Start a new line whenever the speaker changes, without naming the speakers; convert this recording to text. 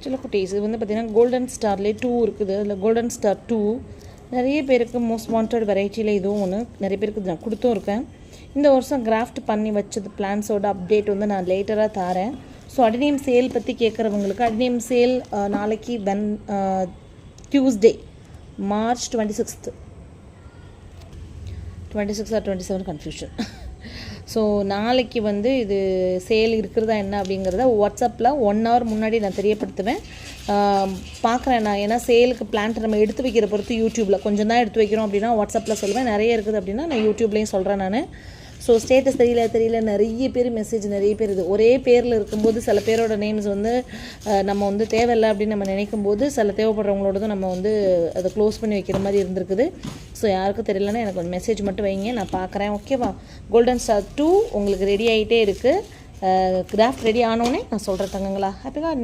சில குட்டீஸ் இது வந்து பார்த்திங்கன்னா கோல்டன் ஸ்டார்லேயே 2 இருக்குது. அதில் கோல்டன் ஸ்டார் 2 நிறைய பேருக்கு மோஸ்ட் வாண்டட் வெரைட்டியில் இதுவும் ஒன்று நிறைய பேருக்கு நான் கொடுத்தும் இருக்கேன். இந்த வருஷம் கிராஃப்ட் பண்ணி வச்சது பிளான்ஸோட அப்டேட் வந்து நான் லேட்டராக தரேன். ஸோ அடினியம் சேல் பற்றி கேட்குறவங்களுக்கு அடினியம் சேல் நாளைக்கு Tuesday March 26th 26 or 27 confusion. So நாளைக்கு வந்து இது சேல் இருக்கிறதா என்ன அப்படிங்கிறத வாட்ஸ்அப்பில் 1 hour முன்னாடி நான் தெரியப்படுத்துவேன். பார்க்குறேன் நான், ஏன்னா சேலுக்கு பிளான்ட் நம்ம எடுத்து வைக்கிற பொறுத்து யூடியூப்பில் கொஞ்சம் தான் எடுத்து வைக்கிறோம் அப்படின்னா வாட்ஸ்அப்பில் சொல்லுவேன். நிறைய இருக்குது அப்படின்னா நான் யூடியூப்லேயும் சொல்கிறேன் நான். ஸோ ஸ்டேட்டஸ் தெரியல நிறைய பேர் மெசேஜ் நிறைய பேர் இது ஒரே பேரில் இருக்கும்போது சில பேரோட நேம்ஸ் வந்து நம்ம வந்து தேவையில்லை அப்படின்னு நம்ம நினைக்கும்போது சில தேவைப்படுறவங்களோடதும் நம்ம வந்து அதை க்ளோஸ் பண்ணி வைக்கிற மாதிரி இருந்திருக்குது. ஸோ யாருக்கும் தெரியலன்னா எனக்கு ஒரு மெசேஜ் மட்டும் வைங்க, நான் பார்க்குறேன். ஓகேவா? கோல்டன் ஸ்டார் 2 உங்களுக்கு ரெடி ஆகிட்டே இருக்குது. கிராஃப்ட் ரெடி ஆனோடனே நான் சொல்கிறேன் தங்கங்களா. ஹாப்பி